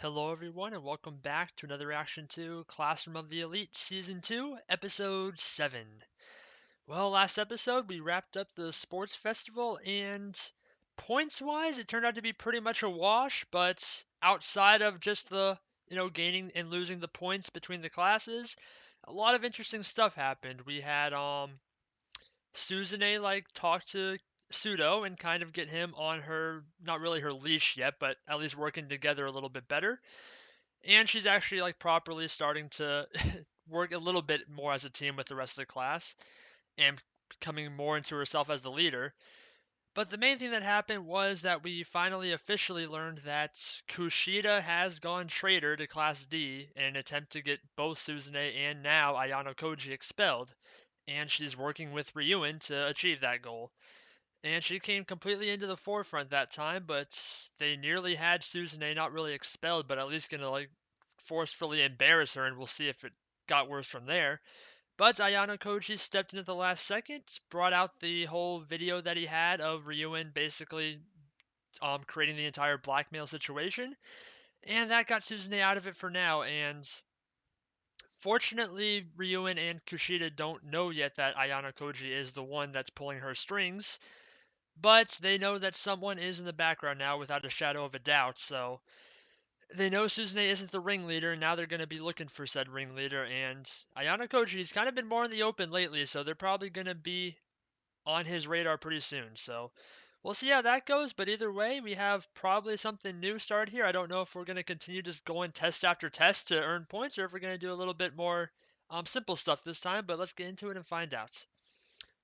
Hello, everyone, and welcome back to another reaction to Classroom of the Elite Season 2, Episode 7. Well, last episode we wrapped up the sports festival, and points-wise, it turned out to be pretty much a wash, but outside of just the, gaining and losing the points between the classes, a lot of interesting stuff happened. We had, Suzune, talk to Pseudo and kind of get him on her, not really her leash yet, but at least working together a little bit better. And she's actually properly starting to work a little bit more as a team with the rest of the class and coming more into herself as the leader. But the main thing that happened was that we finally officially learned that Kushida has gone traitor to Class D in an attempt to get both Suzune and now Ayano Koji expelled, and she's working with Ryuen to achieve that goal. And she came completely into the forefront that time, but they nearly had Suzune not really expelled, but at least gonna forcefully embarrass her, and we'll see if it got worse from there. But Ayano Koji stepped in at the last second, brought out the whole video that he had of Ryuen basically creating the entire blackmail situation, and that got Suzune out of it for now. And fortunately, Ryuen and Kushida don't know yet that Ayano Koji is the one that's pulling her strings, but they know that someone is in the background now without a shadow of a doubt, so they know Suzune isn't the ringleader, and now they're going to be looking for said ringleader, and Ayano Koji's kind of been more in the open lately, so they're probably going to be on his radar pretty soon, so we'll see how that goes, but either way, we have probably something new started here. I don't know if we're going to continue just going test after test to earn points, or if we're going to do a little bit more simple stuff this time, but let's get into it and find out.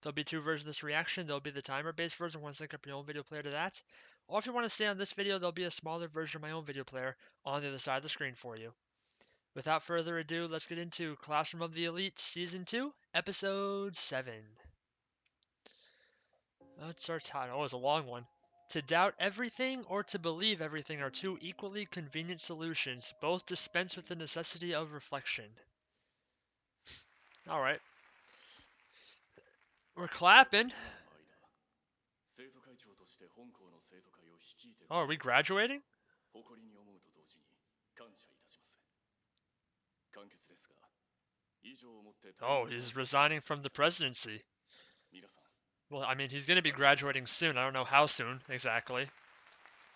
There'll be two versions of this reaction. There'll be the timer-based version, once link up your own video player to that. Or if you want to stay on this video, there'll be a smaller version of my own video player on the other side of the screen for you. Without further ado, let's get into Classroom of the Elite Season 2, Episode 7. It starts hot. Oh, it's a long one. To doubt everything or to believe everything are two equally convenient solutions. Both dispense with the necessity of reflection. Alright. We're clapping. Oh, are we graduating? Oh, he's resigning from the presidency. Well, I mean, he's going to be graduating soon. I don't know how soon exactly,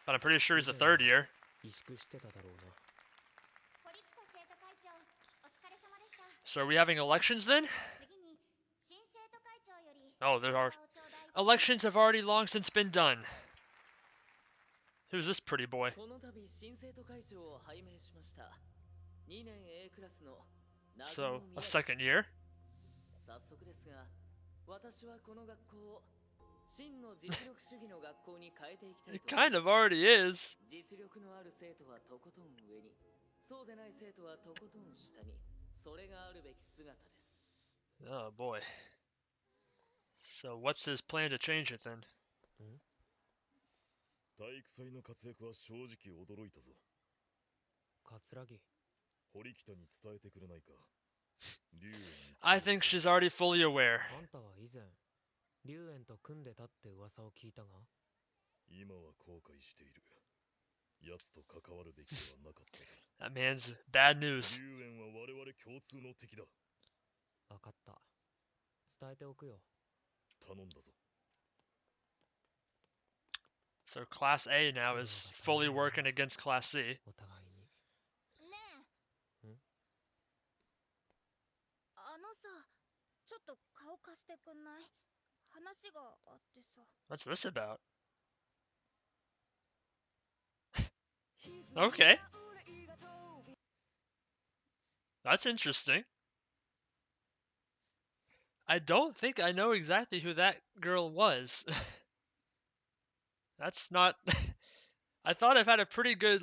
but I'm pretty sure he's a third year. So are we having elections then? Oh, there are. Elections have already long since been done. Who's this pretty boy? So, a second year? It kind of already is. Oh boy. So what's his plan to change it then? I think she's already fully aware. That man's bad news. So Class A now is fully working against Class C. What's this about? Okay. That's interesting. I don't think I know exactly who that girl was. That's not... I thought I've had a pretty good,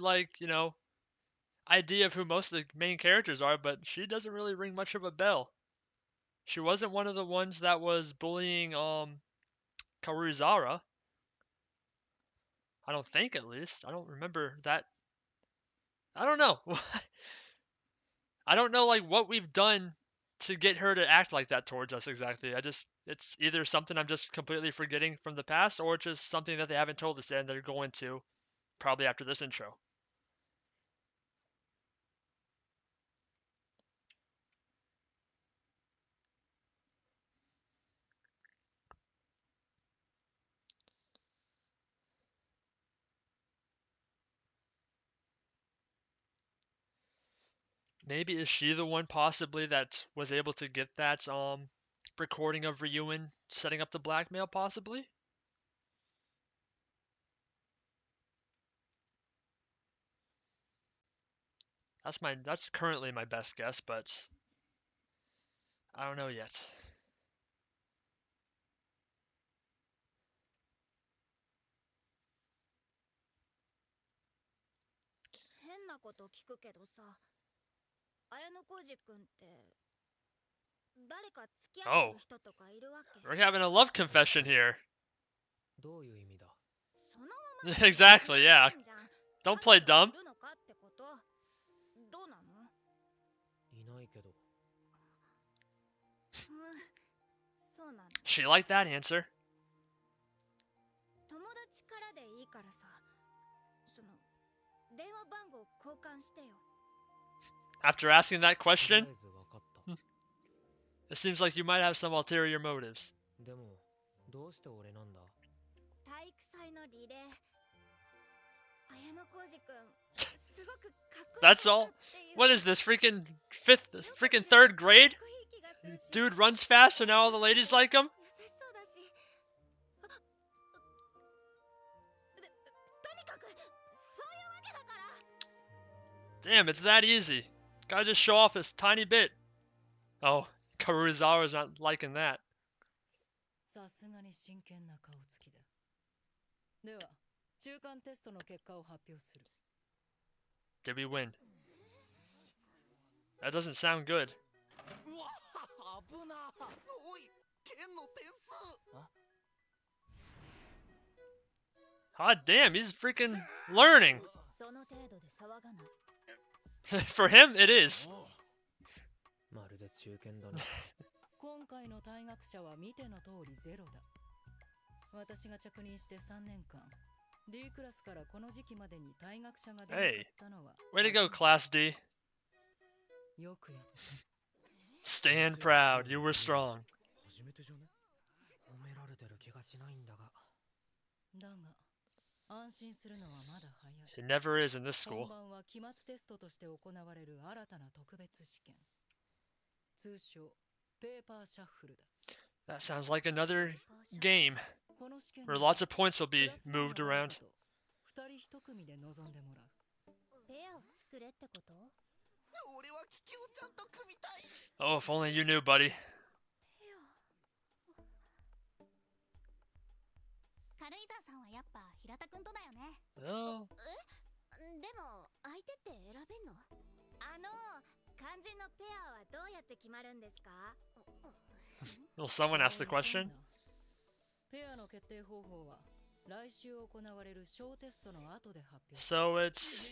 idea of who most of the main characters are, but she doesn't really ring much of a bell. She wasn't one of the ones that was bullying, Karuzara. I don't think, at least. I don't remember that. I don't know. I don't know, what we've done to get her to act like that towards us exactly. It's either something I'm just completely forgetting from the past, or just something that they haven't told us yet and they're going to, probably after this intro. Maybe is she the one possibly that was able to get that recording of Ryuin setting up the blackmail possibly? That's currently my best guess, but I don't know yet. 変なこと聞くけどさ、綾小路くんって誰か付き合って Oh, る人とかいるわけ？ we're having a love confession here. どういう意味だ？そのままで Exactly, yeah. 決まってんじゃん。 Don't play 彼女 dumb. いるのかってこと？どうなの？いないけど。そうなんだ。 She liked that answer. 友達からでいいからさ、その電話番号交換してよ。 After asking that とりあ question, えずわかった。 it seems like you might have some ulterior motives. でも、どうして俺なんだ？体育祭のリレー、綾小路くんすごくかっこいい That's all? What is this, freaking third grade? Dude runs fast, so now all the ladies like him? 優しそうだし、とにかくそういうわけだから。 Damn, it's that easy. Gotta just show off this tiny bit. Oh, Karuizawa's not liking that. さすがに真剣な顔つきだ。では、中間テストの結果を発表する。 Did we win? That doesn't sound good. うわ危な。おい、剣の点数。 God damn, he's freaking learning. その程度で騒がない。 For him, it is. まるで中堅だな。今回の退学者は見ての通りゼロだ。私が着任して3年間、D クラスからこの時期までに退学者が出なかったのは。Way to go, Class D. よくやった。 Stand proud, you were strong. 初めてじゃね？褒められてる気がしないんだが。だが、安心するのはまだ早い。 It never is in this 本 school. 番は期末テストとして行われる新たな特別試験。通称、ペーパーシャッフルだ。 That sounds like another game この試験 where には lots of points will be moved around. 二人一組で臨んでもらう。ペアを作れってこと？俺は気球ちゃんと組みたい。 Oh, if only you knew, buddy. 軽井沢さんはやっぱ平田くんとだよね。 Oh, でも相手って選べんの？肝心のペアはどうやって決まるんですか？ will someone ask the question? ペアの決定方法は来週行われる小テストの後で発表。 So it's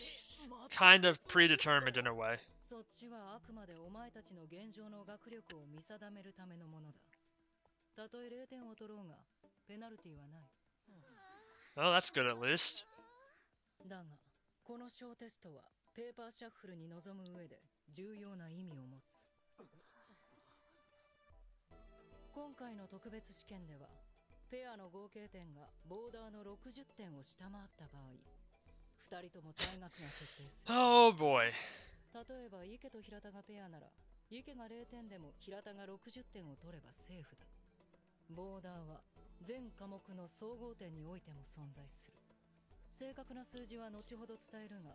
kind of predetermined in a way. そっちはあくまでお前たちの現状の学力を見定めるためのものだ。たとえ0点を取ろうが、ペナルティはない。 Oh, that's good at least. だが、この小テストはペーパーシャッフルに臨む上で重要な意味を持つ。今回の特別試験では、ペアの合計点がボーダーの60点を下回った場合、2人とも退学が決定する。 Oh boy. 例えば池と平田がペアなら、池が0点でも平田が60点を取ればセーフだ。ボーダーは全科目の総合点においても存在する。正確な数字は後ほど伝えるが、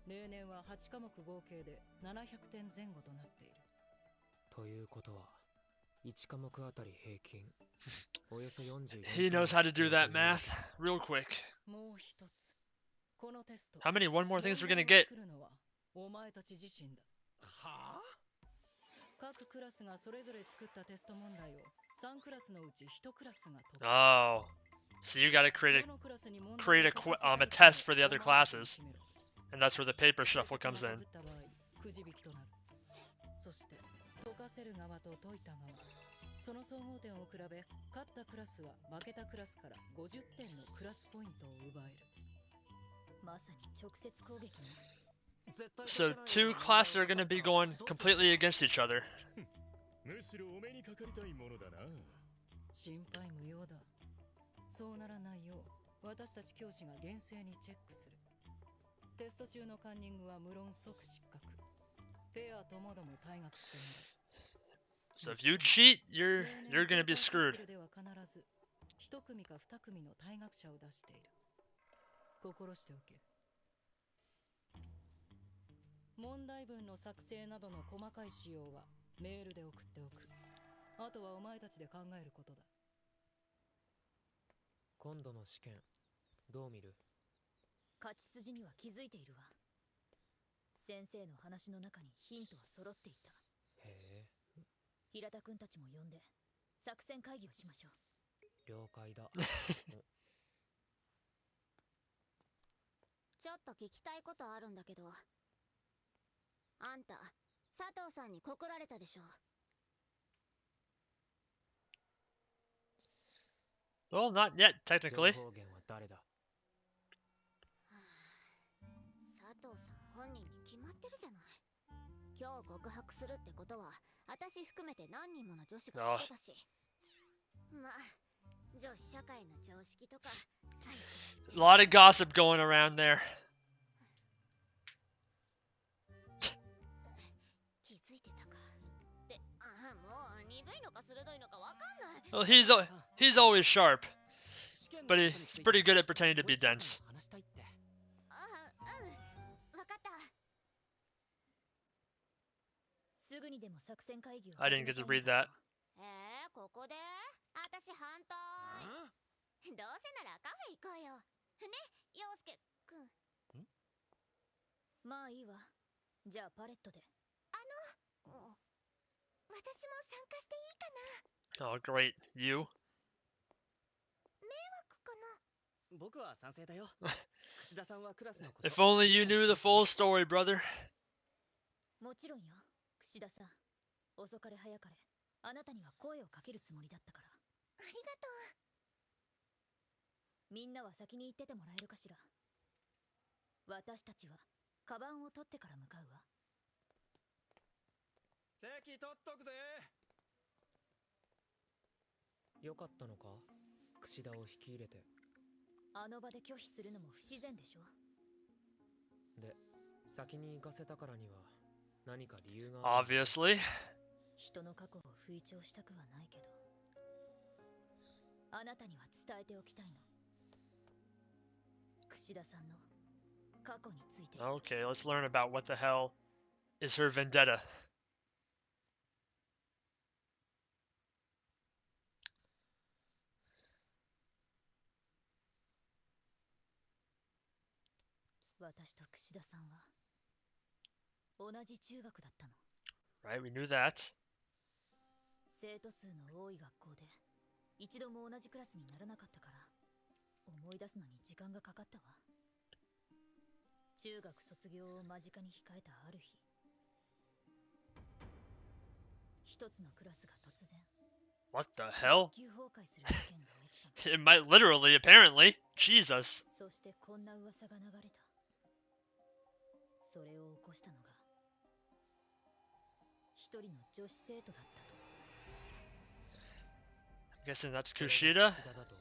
例年は8科目合計で700点前後となっている。ということは、1科目あたり平均およそ44 He knows how to do that math real quick. もう一つ、このテスト。 How many one more things we're gonna 問題を get? 作るのはお前たち自身だ。はあ？各クラスがそれぞれ作ったテスト問題を3クラスのうち1クラスが解く。 Oh, so you gotta create どのクラスに問題 create を a 解かせ a たい test for the other かをお前たち classes, に決めろ。 and that's where the paper shuffle comes in. くじ引きとなる。そして解かせる側と解いた側、その総合点を比べ、勝ったクラスは負けたクラスから50点のクラスポイントを奪える。まさに直接攻撃ね。 So two classes are gonna be going completely against each other. むしろお目にかかりたいものだな。心配無用だ。そうならないよう、私たち教師が厳正にチェックする。テスト中のカンニングは無論即失格。ペアともども退学してみる。 So if you cheat, you're 例年 gonna be ペーパーサー screwed. クルでは必ず一組か二組の退学者を出している。心しておけ。問題文の作成などの細かい仕様はメールで送っておく。あとはお前たちで考えることだ。今度の試験どう見る？勝ち筋には気づいているわ。先生の話の中にヒントは揃っていた。へえ、平田くんたちも呼んで作戦会議をしましょう。了解だ。ちょっと聞きたいことあるんだけど、あんた佐藤さんに告られたでしょ。 Well, not yet, 情 technically. 報源は誰だ？佐藤さん本人に決まってるじゃない。今日告白するってことは私含めて何人もの女子が知ってたし、まあ女子社会の常識とかあいつ A lot of gossip going around there. 気づいてたか。で、もう鈍いのか鋭いのかわかんない。 Well, he's always sharp, but he's pretty good at pretending to be dense. 話したいって。わかった。すぐにでも作戦会議を I didn't get to read that. ここで私反対。どうせならカフェ行こうよ。ね、陽介くん。まあいいわ。じゃあパレットで。私も参加していいかな。 Oh, great. You? 迷惑かな。僕は賛成だよ。櫛田さんはクラスのこと。 If only you knew the full story, brother. もちろんよ、櫛田さん。遅かれ早かれ、あなたには声をかけるつもりだったから。ありがとみんなは先に行っててもらえるかしら。私たちはカバンを取ってから向かうわ。席取っとくぜ。よかったのか？櫛田を引き入れて。あの場で拒否するのも不自然でしょ。で、先に行かせたからには何か理由がある。Obviously. 人の過去を吹聴したくはないけど、あなたには伝えておきたいの。櫛田さんの過去について。 Okay, let's learn about what the hell is her vendetta. 私と櫛田さんは同じ中学だったの。 Right, we knew that. 生徒数の多い学校で一度も同じクラスにならなかったから思い出すのに時間がかかったわ。中学卒業を間近に控えたある日、一つのクラスが突然 What the hell? 学級崩壊する事件が起きたの。 It might literally, apparently. Jesus. そしてこんな噂が流れた。それを起こしたのが一人の女子生徒だったと。 I'm guessing that's それ Kushida. が櫛田だと。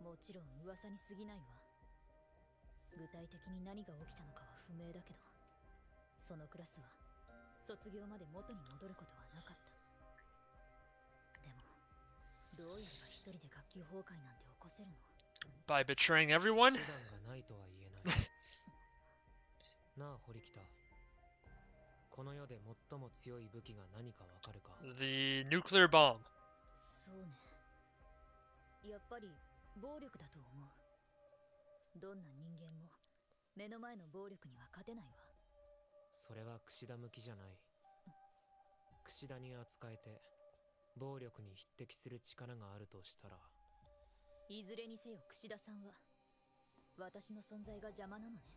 もちろん噂に過ぎないわ。具体的に何が起きたのかは不明だけど、そのクラスは卒業まで元に戻ることはなかった。でもどうやれば一人で学級崩壊なんて起こせるの？ By betraying everyone? 手段がないとは言えない。なあ、堀北。この世で最も強い武器が何かわかるか？ The nuclear bomb. そうね。やっぱり暴力だと思う。どんな人間も目の前の暴力には勝てないわ。それは櫛田向きじゃない。櫛田に扱えて暴力に匹敵する力があるとしたら。いずれにせよ櫛田さんは私の存在が邪魔なのね。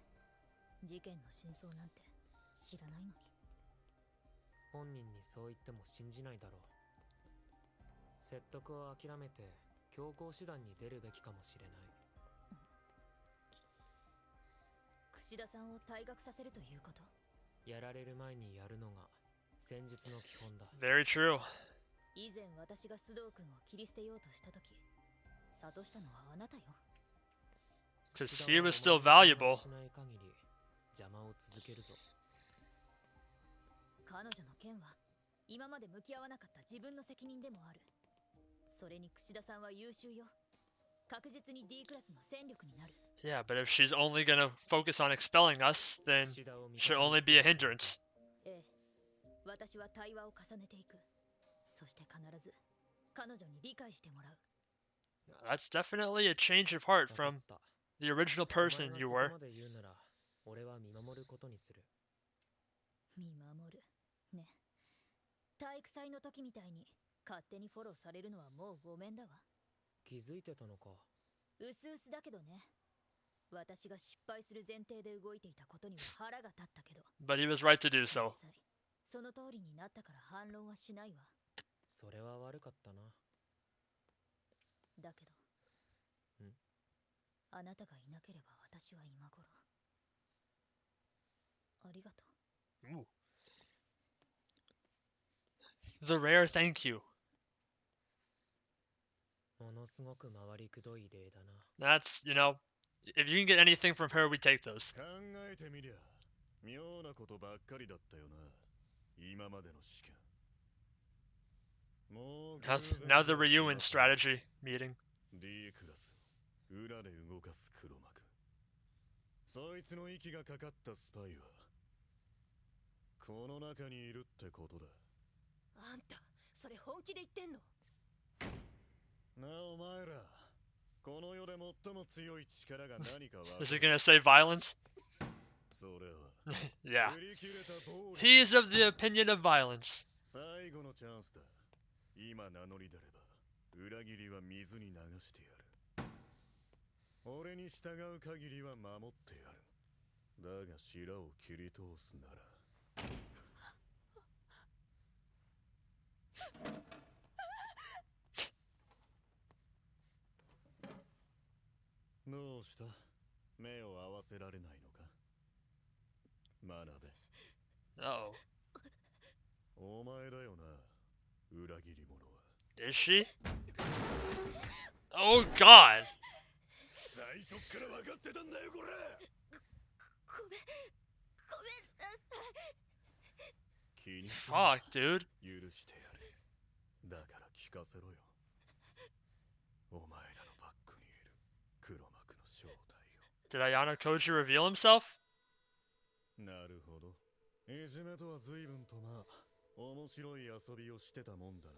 事件の真相なんて知らないのに。本人にそう言っても信じないだろう。説得を諦めて強硬手段に出るべきかもしれない。櫛田さんを退学させるということ？やられる前にやるのが戦術の基本だ。 Very true. 以前私が須藤君を切り捨てようとした時、諭したのはあなたよ。 Because he was still valuable. しない限り邪魔を続けるぞ。彼女の件は今まで向き合わなかった自分の責任でもある。それに櫛田さんは優秀よ。確実に D クラスの戦力になる。 Yeah, but if she's only gonna focus on expelling us, then she'll only be a hindrance. ええ、私は対話を重ねていく。そして必ず彼女に理解してもらう。 That's definitely a change of heart from the original person you お前 were. がそこまで言うなら俺は見守ることにする。見守るね。体育祭の時みたいに勝手にフォローされるのはもうごめんだわ。気づいてたのか。うすうすだけどね。私が失敗する前提で動いていたことには腹が立ったけど、 But he was right to do so. 実際その通りになったから反論はしないわ。それは悪かったな。だけどあなたがいなければ私は今頃。ありがとう。 Ooh. The rare thank you. ものすごく回りくどい例だな。 That's, if you can get anything from her, we take those. 考えてみりゃ妙なことばっかりだったよな今までの試験。もう Now the Ryuan strategy meeting. D クラス裏で動かす黒幕。そいつの息がかかったスパイはこの中にいるってことだ。あんたそれ本気で言ってんの？なあお前ら、この世で最も強い力が何かわかる？ Is he gonna say violence? それは Yeah. 振り切れた暴力。 He's of the opinion of violence. 最後のチャンスだ。今名乗り出れば裏切りは水に流してやる。俺に従う限りは守ってやる。だが白を切り通すならどうした？目を合わせられないのか？学べ。 Oh. お前だよな、裏切り者は。 Is she? Oh god! 最初っから分かってたんだよこれ。ごめんなさい。気にするな。 Fuck, dude. 許してやれ。だから聞かせろよ。お前らのバックにいる黒幕の正体 Did Ayano Koji reveal himself? を。なるほど。いじめとは随分と面白い遊びをしてたもんだな。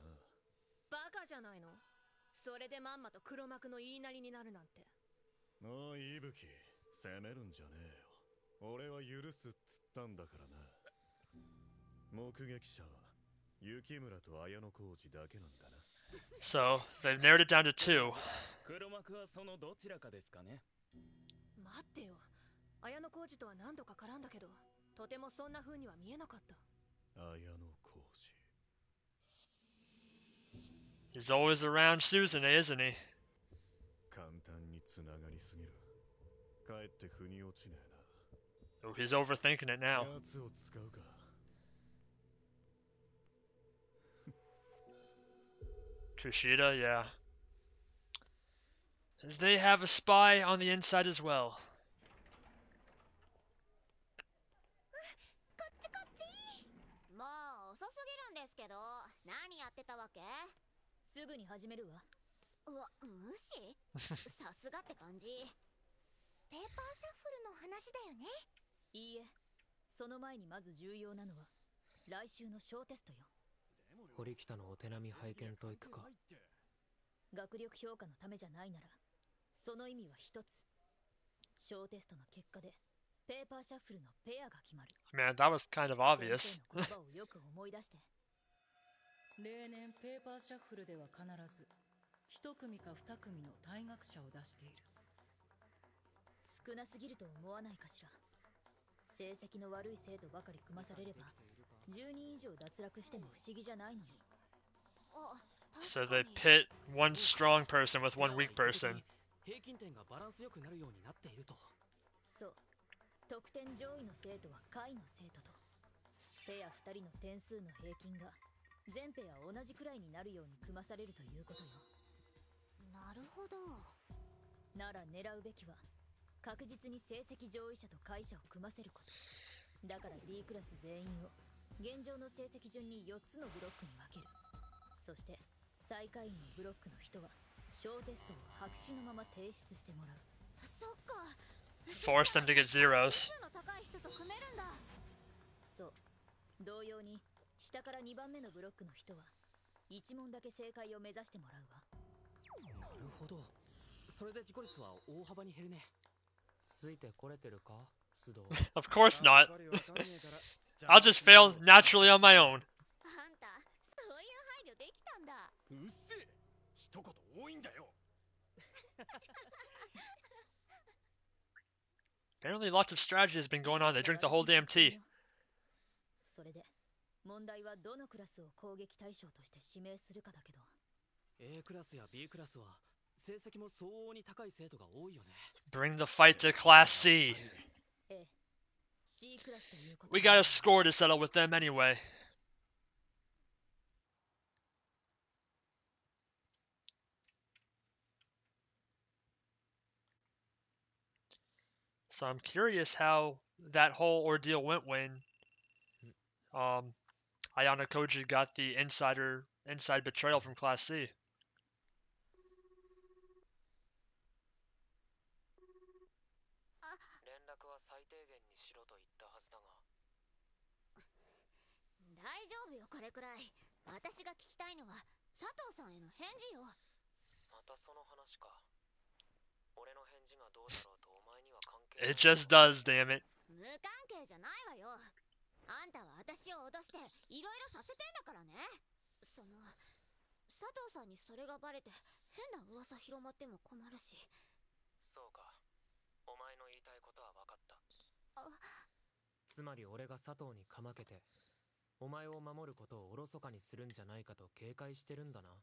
バカじゃないの？それでまんまと黒幕の言いなりになるなんて。おい、伊吹、責めるんじゃねえよ。俺は許すっつったんだからな。目撃者は雪村と綾小路だけなんだな。 So, they've narrowed it down to 2. 黒幕はそのどちらかですかね。待ってよ。綾小路とは何度か絡んだけど、とてもそんな風には見えなかった。綾小路。 He's always around Suzune, isn't he? 簡単に繋がりすぎる。かえって腑に落ちねえな。 Oh, he's overthinking it now. やつを使うか。 Kushida, yeah. As they have a spy on the inside as well. こっちこっち。もう遅すぎるんですけど、何やってたわけ？すぐに始めるわ。うわ、無視？さすがって感じ。ペーパーシャッフルの話だよね。いいえ、その前にまず重要なのは来週の小テストよ。堀北のお手並み拝見といくか。学力評価のためじゃないなら、その意味は一つ。小テストの結果でペーパーシャッフルのペアが決まる。 Man, that was kind of obvious. 先生の言葉をよく思い出して。例年ペーパーシャッフルでは必ず一組か二組の退学者を出している。少なすぎると思わないかしら。成績の悪い生徒ばかり組まされれば10人以上脱落しても不思議じゃないのに。あ、 So 確か they に。 pit one strong person with one weak person. 平均点がバランスよくなるようになっていると。そう、得点上位の生徒は下位の生徒と、ペア2人の点数の平均が全ペア同じくらいになるように組まされるということよ。なるほど。なら狙うべきは確実に成績上位者と下位者を組ませること。だから D クラス全員を現状の成績順に4つのブロックに分ける。そして最下位のブロックの人は小テストを白紙のまま提出してもらう。そっか。 Force them to get zeros. の高い人と組めるんだ。そう。同様に下から2番目のブロックの人は1問だけ正解を目指してもらうわ。なるほど。それで事故率は大幅に減るね。ついてこれてるか、須藤。Of course not. I'll just fail naturally on my own. あんた、そういう配慮できたんだ。うっせえ、一言多いんだよ。 Apparently lots of strategy has been going on. They drink the whole damn tea. それで問題はどのクラスを攻撃対象として指名するかだけど、 A クラスや B クラスは成績も相応に高い生徒が多いよね。 Bring the fight to Class C. A、C クラスということ。 We got a score to settle with them anyway. So I'm curious how that whole ordeal went when Ayana Koji got the inside betrayal from Class C. 連絡は最低限にしろと言ったはずだが。大丈夫よ、これくらい。私が聞きたいのは佐藤さんへの返事よ。またその話か。俺の返事がどうだろうとお前には関係ない。 It just does, damn it. 無関係じゃないわよ。あんたは私を脅していろいろさせてんだからね。その佐藤さんにそれがバレて変な噂広まっても困るし。そうか。お前の言いたいことは分かった。あ、つまり俺が佐藤にかまけてお前を守ることをおろそかにするんじゃないかと警戒してるんだな。なん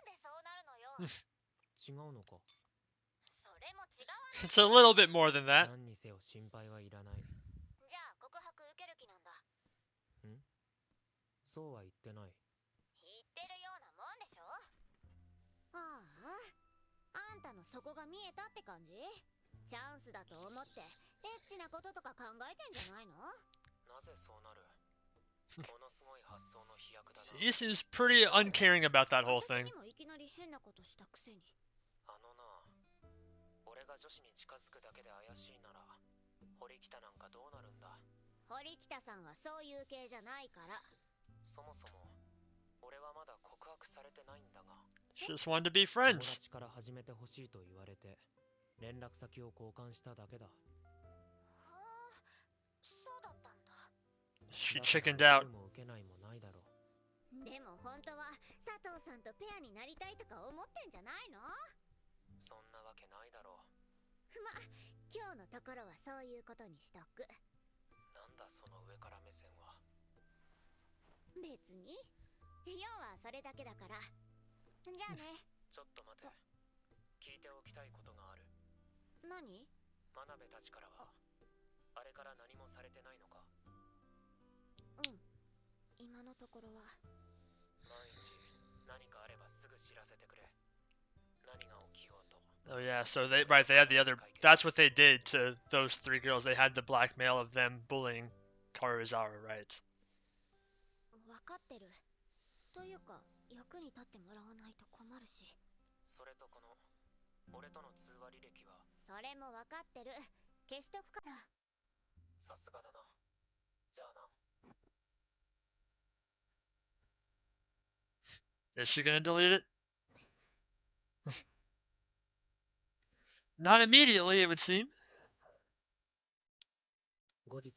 でそうなるのよ。違うのか。それも違わない。 It's a little bit more than that. 何にせよ心配はいらない。じゃあ告白受ける気なんだ。ん？そうは言ってない。言ってるようなもんでしょ。ああ、あんたの底が見えたって感じ。チャンスだと思ってエッチなこととか考えてんじゃないの。なぜそうなる？ものすごい発想の飛躍だな。 He seems pretty uncaring about that whole 私 thing. にもいきなり変なことしたくせに。あのな、俺が女子に近づくだけで怪しいなら堀北なんかどうなるんだ。堀北さんはそういう系じゃないから。そもそも俺はまだ告白されてないんだが。 She just wanted to be 友 friends. 達から始めてほしいと言われて連絡先を交換しただけだ。はあ、そうだったんだ。 She だから chickened 受 out. けるも受けないもないだろう。でも本当は佐藤さんとペアになりたいとか思ってんじゃないの。そんなわけないだろま、今日のところはそういうことにしとく。う。なんだその上から目線は。別に要はそれだけだから。じゃあね。ちょっと待て。聞いておきたいことがある。何？真鍋たちからはあれから何もされてないのか。うん、今のところは。万一何かあればすぐ知らせてくれ。何が起きようと。 Oh yeah, so they had the other. That's what they did to those three girls. They had the blackmail of them bullying Karuizawa, right? 分かってる。というか役に立ってもらわないと困るし。それとこの俺との通話履歴は。それも分かってる。消しとくから。さすがだな。じゃあな。 Is she gonna delete it? Not immediately, it would seem. 後日、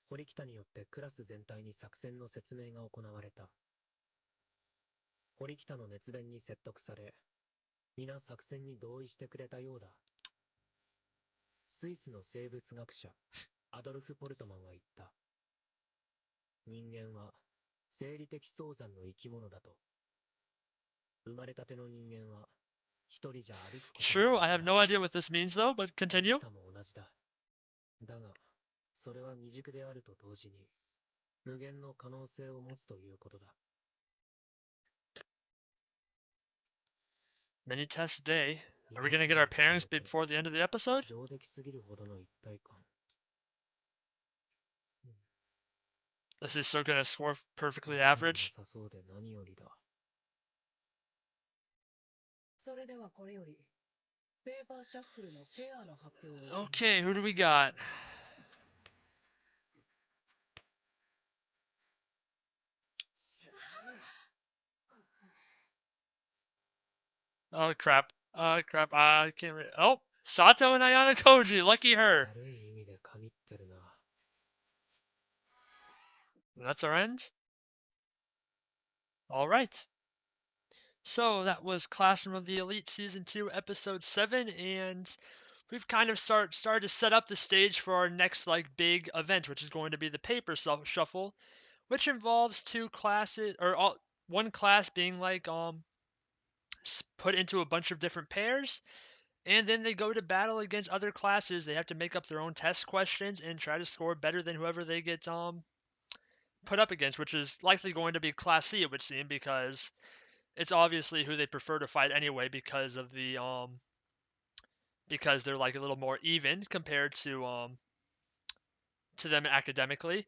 堀北によってクラス全体に作戦の説明が行われた。堀北の熱弁に説得され、皆作戦に同意してくれたようだ。スイスの生物学者、アドルフ・ポルトマンは言った。人間は生理的早産の生き物だと。生まれたての人間は一人じゃ歩くことが True, I have no idea what this means though, but continue. 北も同じだ。だが、それは未熟であると同時に、無限の可能性を持つということだ。Mini test day. Are we gonna get our pairings before the end of the episode? 上出来すぎるほどの一体感。Is he still gonna score perfectly average? 良さそうで何よりだ。それではこれよりペーパーシャッフルのペアの発表を行います。 Okay, who do we got? Oh crap. Crap. I can't read. Oh, Sato and Ayana Koji. Lucky her. 悪い意味で神ってるな。That's our end? Alright. So that was Classroom of the Elite Season 2, Episode 7, and we've kind of started to set up the stage for our next like big event, which is going to be the paper shuffle, which involves two classes, or one class being like put into a bunch of different pairs, and then they go to battle against other classes. They have to make up their own test questions and try to score better than whoever they get put up against, which is likely going to be Class C, it would seem, because it's obviously who they prefer to fight anyway because of the because they're like a little more even compared to them academically.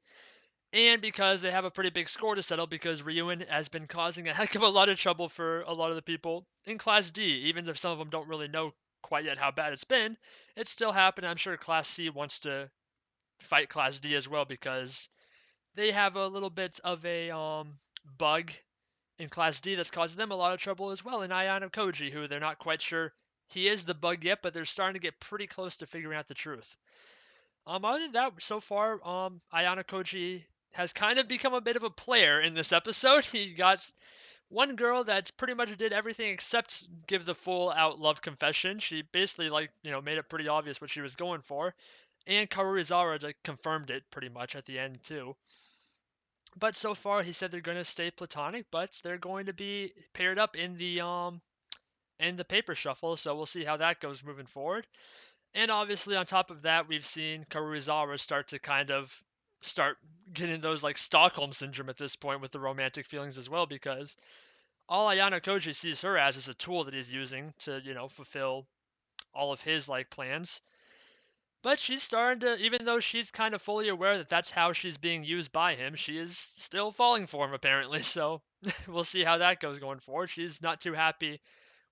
And because they have a pretty big score to settle, because Ryuin has been causing a heck of a lot of trouble for a lot of the people in Class D, even if some of them don't really know quite yet how bad it's been. It's still happening. I'm sure Class C wants to fight Class D as well because they have a little bit of a bug in Class D that's causing them a lot of trouble as well. In Ayano Koji, who they're not quite sure he is the bug yet, but they're starting to get pretty close to figuring out the truth. Other than that, so far, Ayano Koji has kind of become a bit of a player in this episode. He got one girl that pretty much did everything except give the full out love confession. She basically made it pretty obvious what she was going for, and Karuizawa confirmed it pretty much at the end too. But so far, he said they're going to stay platonic, but they're going to be paired up in the paper shuffle. So we'll see how that goes moving forward. And obviously, on top of that, we've seen Karuizawa start to kind of start getting those like Stockholm syndrome at this point with the romantic feelings as well, because all Ayano Koji sees her as is a tool that he's using to, fulfill all of his like plans. But she's starting to, even though she's kind of fully aware that that's how she's being used by him, she is still falling for him apparently. So we'll see how that goes going forward. She's not too happy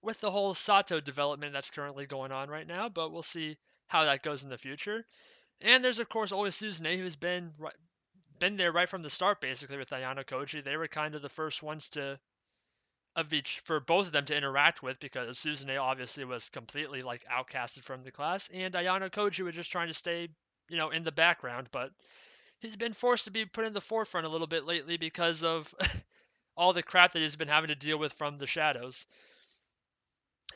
with the whole Sato development that's currently going on right now, but we'll see how that goes in the future. And there's of course always Suzune, who's been there right from the start, basically with Ayano Koji. They were kind of the first ones to of each for both of them to interact with, because Suzune obviously was completely like outcasted from the class, and Ayano Koji was just trying to stay, in the background. But he's been forced to be put in the forefront a little bit lately because of all the crap that he's been having to deal with from the shadows.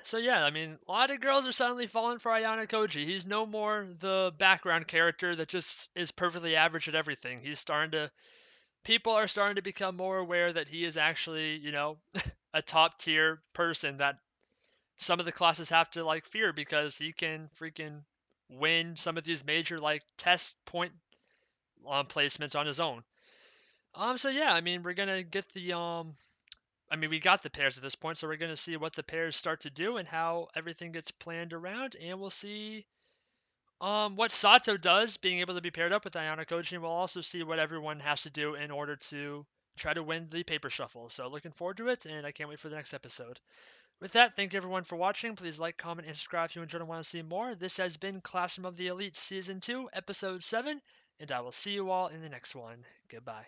So yeah, I mean, a lot of girls are suddenly falling for Ayano Koji. He's no more the background character that just is perfectly average at everything. People are starting to become more aware that he is actually, a top tier person that some of the classes have to like fear, because he can freaking win some of these major like test point placements on his own. So yeah, I mean, we're gonna get the I mean, we got the pairs at this point, so we're going to see what the pairs start to do and how everything gets planned around, and we'll see what Sato does, being able to be paired up with Ayano Koji, and we'll also see what everyone has to do in order to try to win the paper shuffle. So looking forward to it, and I can't wait for the next episode. With that, thank you everyone for watching. Please like, comment, and subscribe if you enjoyed and want to see more. This has been Classroom of the Elite Season 2, Episode 7, and I will see you all in the next one. Goodbye.